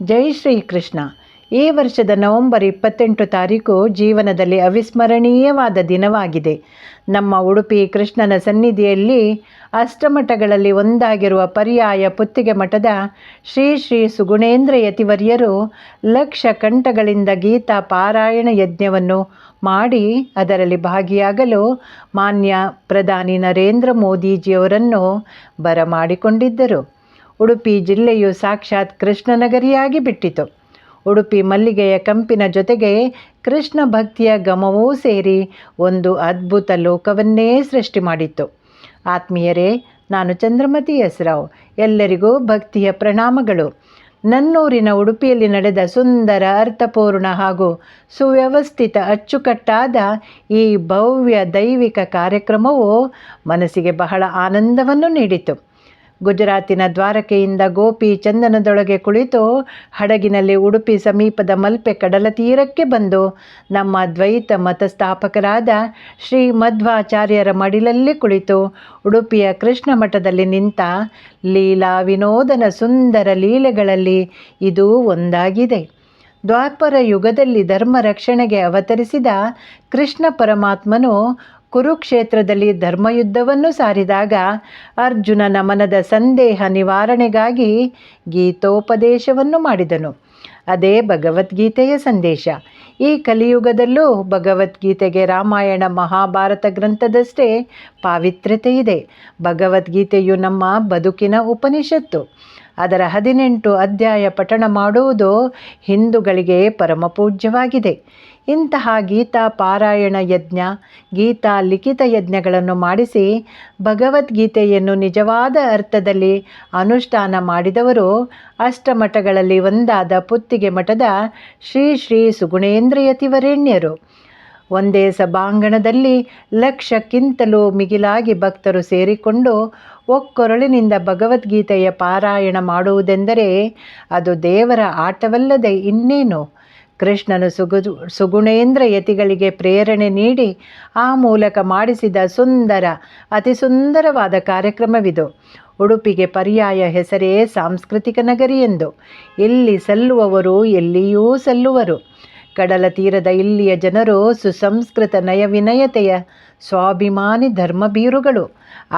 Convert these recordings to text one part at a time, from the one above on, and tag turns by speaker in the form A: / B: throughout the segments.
A: ಜೈ ಶ್ರೀಕೃಷ್ಣ. ಈ ವರ್ಷದ ನವೆಂಬರ್ 28 ತಾರೀಕು ಜೀವನದಲ್ಲಿ ಅವಿಸ್ಮರಣೀಯವಾದ ದಿನವಾಗಿದೆ. ನಮ್ಮ ಉಡುಪಿ ಕೃಷ್ಣನ ಸನ್ನಿಧಿಯಲ್ಲಿ ಅಷ್ಟಮಠಗಳಲ್ಲಿ ಒಂದಾಗಿರುವ ಪರ್ಯಾಯ ಪುತ್ತಿಗೆ ಮಠದ ಶ್ರೀ ಶ್ರೀ ಸುಗುಣೇಂದ್ರ ಯತಿವರ್ಯರು ಲಕ್ಷ ಕಂಠಗಳಿಂದ ಗೀತಾ ಪಾರಾಯಣ ಯಜ್ಞವನ್ನು ಮಾಡಿ ಅದರಲ್ಲಿ ಭಾಗಿಯಾಗಲು ಮಾನ್ಯ ಪ್ರಧಾನಿ ನರೇಂದ್ರ ಮೋದಿಜಿಯವರನ್ನು ಬರಮಾಡಿಕೊಂಡಿದ್ದರು. ಉಡುಪಿ ಜಿಲ್ಲೆಯು ಸಾಕ್ಷಾತ್ ಕೃಷ್ಣನಗರಿಯಾಗಿ ಬಿಟ್ಟಿತು. ಉಡುಪಿ ಮಲ್ಲಿಗೆಯ ಕಂಪಿನ ಜೊತೆಗೆ ಕೃಷ್ಣ ಭಕ್ತಿಯ ಘಮವೂ ಸೇರಿ ಒಂದು ಅದ್ಭುತ ಲೋಕವನ್ನೇ ಸೃಷ್ಟಿ ಮಾಡಿತ್ತು. ಆತ್ಮೀಯರೇ, ನಾನು ಚಂದ್ರಮತಿ ಎಸ್ ರಾವ್. ಎಲ್ಲರಿಗೂ ಭಕ್ತಿಯ ಪ್ರಣಾಮಗಳು. ನನ್ನೂರಿನ ಉಡುಪಿಯಲ್ಲಿ ನಡೆದ ಸುಂದರ, ಅರ್ಥಪೂರ್ಣ ಹಾಗೂ ಸುವ್ಯವಸ್ಥಿತ ಅಚ್ಚುಕಟ್ಟಾದ ಈ ಭವ್ಯ ದೈವಿಕ ಕಾರ್ಯಕ್ರಮವು ಮನಸ್ಸಿಗೆ ಬಹಳ ಆನಂದವನ್ನು ನೀಡಿತು. ಗುಜರಾತಿನ ದ್ವಾರಕೆಯಿಂದ ಗೋಪಿ ಚಂದನದೊಳಗೆ ಕುಳಿತು ಹಡಗಿನಲ್ಲಿ ಉಡುಪಿ ಸಮೀಪದ ಮಲ್ಪೆ ಕಡಲ ತೀರಕ್ಕೆ ಬಂದು ನಮ್ಮ ದ್ವೈತ ಮತಸ್ಥಾಪಕರಾದ ಶ್ರೀ ಮಧ್ವಾಚಾರ್ಯರ ಮಡಿಲಲ್ಲಿ ಕುಳಿತು ಉಡುಪಿಯ ಕೃಷ್ಣ ಮಠದಲ್ಲಿ ನಿಂತ ಲೀಲಾ ವಿನೋದನ ಸುಂದರ ಲೀಲೆಗಳಲ್ಲಿ ಇದೂ ಒಂದಾಗಿದೆ. ದ್ವಾಪರ ಯುಗದಲ್ಲಿ ಧರ್ಮ ರಕ್ಷಣೆಗೆ ಅವತರಿಸಿದ ಕೃಷ್ಣ ಪರಮಾತ್ಮನು ಕುರುಕ್ಷೇತ್ರದಲ್ಲಿ ಧರ್ಮಯುದ್ಧವನ್ನು ಸಾರಿದಾಗ ಅರ್ಜುನನ ಮನದ ಸಂದೇಹ ನಿವಾರಣೆಗಾಗಿ ಗೀತೋಪದೇಶವನ್ನು ಮಾಡಿದನು. ಅದೇ ಭಗವದ್ಗೀತೆಯ ಸಂದೇಶ. ಈ ಕಲಿಯುಗದಲ್ಲೂ ಭಗವದ್ಗೀತೆಗೆ ರಾಮಾಯಣ ಮಹಾಭಾರತ ಗ್ರಂಥದಷ್ಟೇ ಪಾವಿತ್ರ್ಯತೆ ಇದೆ. ಭಗವದ್ಗೀತೆಯು ನಮ್ಮ ಬದುಕಿನ ಉಪನಿಷತ್ತು. ಅದರ 18 ಅಧ್ಯಾಯ ಪಠಣ ಮಾಡುವುದು ಹಿಂದೂಗಳಿಗೆ ಪರಮಪೂಜ್ಯವಾಗಿದೆ. ಇಂತಹ ಗೀತಾ ಪಾರಾಯಣ ಯಜ್ಞ, ಗೀತಾ ಲಿಖಿತ ಯಜ್ಞಗಳನ್ನು ಮಾಡಿಸಿ ಭಗವದ್ಗೀತೆಯನ್ನು ನಿಜವಾದ ಅರ್ಥದಲ್ಲಿ ಅನುಷ್ಠಾನ ಮಾಡಿದವರು ಅಷ್ಟಮಠಗಳಲ್ಲಿ ಒಂದಾದ ಪುತ್ತಿಗೆ ಮಠದ ಶ್ರೀ ಶ್ರೀ ಸುಗುಣೇಂದ್ರ ಯತಿವರೇಣ್ಯರು. ಒಂದೇ ಸಭಾಂಗಣದಲ್ಲಿ ಲಕ್ಷಕ್ಕಿಂತಲೂ ಮಿಗಿಲಾಗಿ ಭಕ್ತರು ಸೇರಿಕೊಂಡು ಒಕ್ಕೊರಳಿನಿಂದ ಭಗವದ್ಗೀತೆಯ ಪಾರಾಯಣ ಮಾಡುವುದೆಂದರೆ ಅದು ದೇವರ ಆಟವಲ್ಲದೆ ಇನ್ನೇನು. ಕೃಷ್ಣನು ಸುಗುಣೇಂದ್ರ ಯತಿಗಳಿಗೆ ಪ್ರೇರಣೆ ನೀಡಿ ಆ ಮೂಲಕ ಮಾಡಿಸಿದ ಸುಂದರ, ಅತಿ ಸುಂದರವಾದ ಕಾರ್ಯಕ್ರಮವಿದು. ಉಡುಪಿಗೆ ಪರ್ಯಾಯ ಹೆಸರೇ ಸಾಂಸ್ಕೃತಿಕ ನಗರಿ ಎಂದು. ಇಲ್ಲಿ ಸಲ್ಲುವವರು ಎಲ್ಲಿಯೂ ಸಲ್ಲುವರು. ಕಡಲ ತೀರದ ಇಲ್ಲಿಯ ಜನರು ಸುಸಂಸ್ಕೃತ ನಯವಿನಯತೆಯ ಸ್ವಾಭಿಮಾನಿ ಧರ್ಮಬೀರುಗಳು.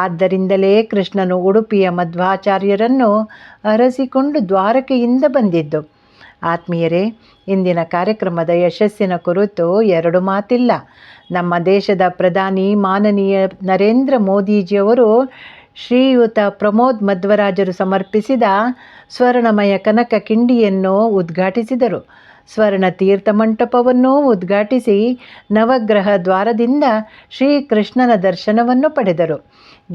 A: ಆದ್ದರಿಂದಲೇ ಕೃಷ್ಣನು ಉಡುಪಿಯ ಮಧ್ವಾಚಾರ್ಯರನ್ನು ಅರಸಿಕೊಂಡು ದ್ವಾರಕೆಯಿಂದ ಬಂದಿದ್ದು. ಆತ್ಮೀಯರೇ, ಇಂದಿನ ಕಾರ್ಯಕ್ರಮದ ಯಶಸ್ಸಿನ ಕುರಿತು 2 ಮಾತಿಲ್ಲ. ನಮ್ಮ ದೇಶದ ಪ್ರಧಾನಿ ಮಾನನೀಯ ನರೇಂದ್ರ ಮೋದಿಜಿಯವರು ಶ್ರೀಯುತ ಪ್ರಮೋದ್ ಮಧ್ವರಾಜರು ಸಮರ್ಪಿಸಿದ ಸ್ವರ್ಣಮಯ ಕನಕ ಕಿಂಡಿಯನ್ನು ಉದ್ಘಾಟಿಸಿದರು. ಸ್ವರ್ಣ ತೀರ್ಥ ಮಂಟಪವನ್ನು ಉದ್ಘಾಟಿಸಿ ನವಗ್ರಹ ದ್ವಾರದಿಂದ ಶ್ರೀಕೃಷ್ಣನ ದರ್ಶನವನ್ನು ಪಡೆದರು.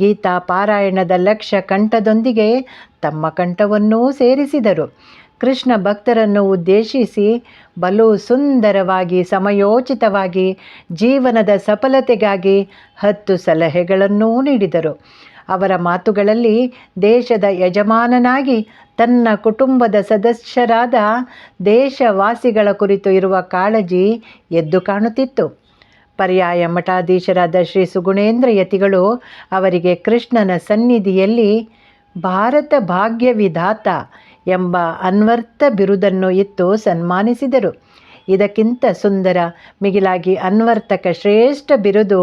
A: ಗೀತಾ ಪಾರಾಯಣದ ಲಕ್ಷ ಕಂಠದೊಂದಿಗೆ ತಮ್ಮ ಕಂಠವನ್ನೂ ಸೇರಿಸಿದರು. ಕೃಷ್ಣ ಭಕ್ತರನ್ನು ಉದ್ದೇಶಿಸಿ ಬಲು ಸುಂದರವಾಗಿ, ಸಮಯೋಚಿತವಾಗಿ ಜೀವನದ ಸಫಲತೆಗಾಗಿ 10 ಸಲಹೆಗಳನ್ನೂ ನೀಡಿದರು. ಅವರ ಮಾತುಗಳಲ್ಲಿ ದೇಶದ ಯಜಮಾನನಾಗಿ ತನ್ನ ಕುಟುಂಬದ ಸದಸ್ಯರಾದ ದೇಶವಾಸಿಗಳ ಕುರಿತು ಇರುವ ಕಾಳಜಿ ಎದ್ದು ಕಾಣುತ್ತಿತ್ತು. ಪರ್ಯಾಯ ಮಠಾಧೀಶರಾದ ಶ್ರೀ ಸುಗುಣೇಂದ್ರ ಯತಿಗಳು ಅವರಿಗೆ ಕೃಷ್ಣನ ಸನ್ನಿಧಿಯಲ್ಲಿ ಭಾರತ ಭಾಗ್ಯ ವಿಧಾತ ಎಂಬ ಅನ್ವರ್ಥ ಬಿರುದನ್ನು ಇತ್ತು ಸನ್ಮಾನಿಸಿದರು. ಇದಕ್ಕಿಂತ ಸುಂದರ, ಮಿಗಿಲಾಗಿ ಅನ್ವರ್ಥಕ ಶ್ರೇಷ್ಠ ಬಿರುದು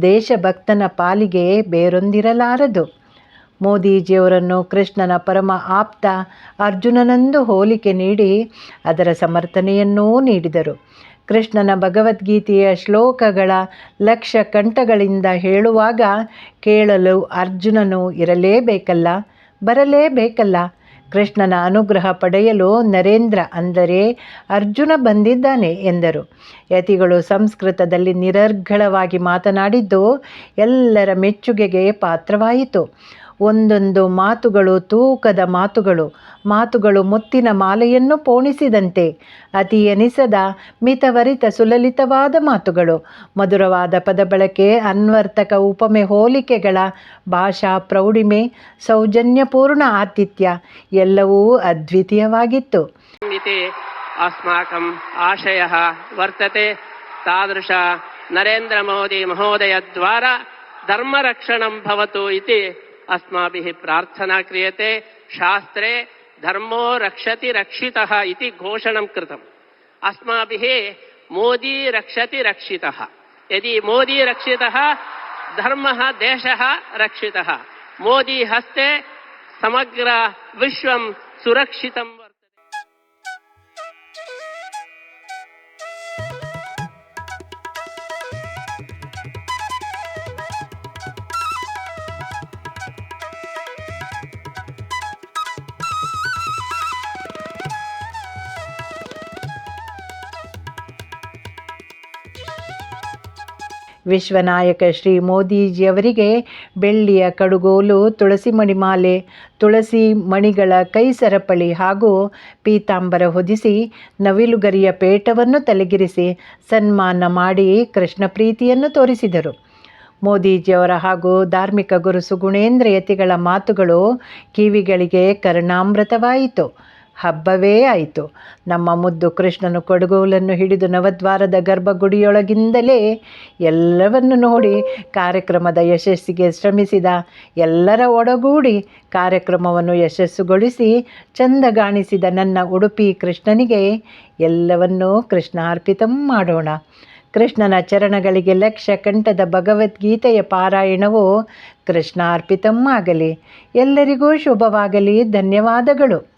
A: ದೇಶಭಕ್ತನ ಪಾಲಿಗೆ ಬೇರೊಂದಿರಲಾರದು. ಮೋದಿಜಿಯವರನ್ನು ಕೃಷ್ಣನ ಪರಮ ಆಪ್ತ ಅರ್ಜುನನೆಂದು ಹೋಲಿಕೆ ನೀಡಿ ಅದರ ಸಮರ್ಥನೆಯನ್ನೂ ನೀಡಿದರು. ಕೃಷ್ಣನ ಭಗವದ್ಗೀತೆಯ ಶ್ಲೋಕಗಳ ಲಕ್ಷ ಕಂಠಗಳಿಂದ ಹೇಳುವಾಗ ಕೇಳಲು ಅರ್ಜುನನು ಇರಲೇಬೇಕಲ್ಲ, ಬರಲೇಬೇಕಲ್ಲ. ಕೃಷ್ಣನ ಅನುಗ್ರಹ ಪಡೆಯಲು ನರೇಂದ್ರ ಅಂದರೆ ಅರ್ಜುನ ಬಂದಿದ್ದಾನೆ ಎಂದರು. ಯತಿಗಳು ಸಂಸ್ಕೃತದಲ್ಲಿ ನಿರರ್ಗಳವಾಗಿ ಮಾತನಾಡಿದ್ದು ಎಲ್ಲರ ಮೆಚ್ಚುಗೆಗೆ ಪಾತ್ರವಾಯಿತು. ಒಂದೊಂದು ಮಾತುಗಳು ತೂಕದ ಮಾತುಗಳು ಮುತ್ತಿನ ಮಾಲೆಯನ್ನು ಪೋಣಿಸಿದಂತೆ, ಅತಿ ಎನಿಸದ ಮಿತವರಿತ ಸುಲಲಿತವಾದ ಮಾತುಗಳು, ಮಧುರವಾದ ಪದ ಬಳಕೆ, ಅನ್ವರ್ಥಕ ಉಪಮೆ ಹೋಲಿಕೆಗಳ ಭಾಷಾ ಪ್ರೌಢಿಮೆ, ಸೌಜನ್ಯಪೂರ್ಣ ಆತಿಥ್ಯ ಎಲ್ಲವೂ ಅದ್ವಿತೀಯವಾಗಿತ್ತು.
B: ಅಸ್ಮಾಕಂ ಆಶಯಃ ವರ್ತತೆ ತಾದೃಶ ನರೇಂದ್ರ ಮೋದಿ ಮಹೋದಯ ದ್ವಾರ ಧರ್ಮರಕ್ಷಣಂ ಭವತು ಇತಿ ಅಸ್ಮಾಭಿಃ ಪ್ರಾರ್ಥನಾ ಕ್ರಿಯತೆ. ಶಾಸ್ತ್ರೆ ಧರ್ಮೋ ರಕ್ಷತಿ ರಕ್ಷಿತಃ ಇತಿ ಘೋಷಣಂ ಕೃತಂ. ಅಸ್ಮಾಭಿಃ ಮೋದಿ ರಕ್ಷತಿ ರಕ್ಷಿತಃ. ಯದಿ ಮೋದಿ ರಕ್ಷಿತಃ ಧರ್ಮಃ ದೇಶಃ ರಕ್ಷಿತಃ. ಮೋದಿ ಹಸ್ತೆ ಸಮಗ್ರ ವಿಶ್ವಂ ಸುರಕ್ಷಿತಂ ವರ್ತತೆ.
A: ವಿಶ್ವನಾಯಕ ಶ್ರೀ ಮೋದಿಜಿಯವರಿಗೆ ಬೆಳ್ಳಿಯ ಕಡುಗೋಲು, ತುಳಸಿ ಮಣಿಮಾಲೆ, ತುಳಸಿ ಮಣಿಗಳ ಕೈ ಸರಪಳಿ ಹಾಗೂ ಪೀತಾಂಬರ ಹೊದಿಸಿ ನವಿಲುಗರಿಯ ಪೇಟವನ್ನು ತಲೆಗಿರಿಸಿ ಸನ್ಮಾನ ಮಾಡಿ ಕೃಷ್ಣ ಪ್ರೀತಿಯನ್ನು ತೋರಿಸಿದರು. ಮೋದಿಜಿಯವರ ಹಾಗೂ ಧಾರ್ಮಿಕ ಗುರು ಸುಗುಣೇಂದ್ರ ಯತಿಗಳ ಮಾತುಗಳು ಕಿವಿಗಳಿಗೆ ಕರ್ಣಾಮೃತವಾಯಿತು. ಹಬ್ಬವೇ ಆಯಿತು. ನಮ್ಮ ಮುದ್ದು ಕೃಷ್ಣನು ಕೊಡುಗೋಲನ್ನು ಹಿಡಿದು ನವದ್ವಾರದ ಗರ್ಭಗುಡಿಯೊಳಗಿಂದಲೇ ಎಲ್ಲವನ್ನು ನೋಡಿ ಕಾರ್ಯಕ್ರಮದ ಯಶಸ್ಸಿಗೆ ಶ್ರಮಿಸಿದ ಎಲ್ಲರ ಒಡಗೂಡಿ ಕಾರ್ಯಕ್ರಮವನ್ನು ಯಶಸ್ಸುಗೊಳಿಸಿ ಚಂದಗಾಣಿಸಿದ ನನ್ನ ಉಡುಪಿ ಕೃಷ್ಣನಿಗೆ ಎಲ್ಲವನ್ನೂ ಕೃಷ್ಣಾರ್ಪಿತಂ ಮಾಡೋಣ. ಕೃಷ್ಣನ ಚರಣಗಳಿಗೆ ಲಕ್ಷ ಕಂಠದ ಭಗವದ್ಗೀತೆಯ ಪಾರಾಯಣವು ಕೃಷ್ಣಾರ್ಪಿತಂ ಆಗಲಿ. ಎಲ್ಲರಿಗೂ ಶುಭವಾಗಲಿ. ಧನ್ಯವಾದಗಳು.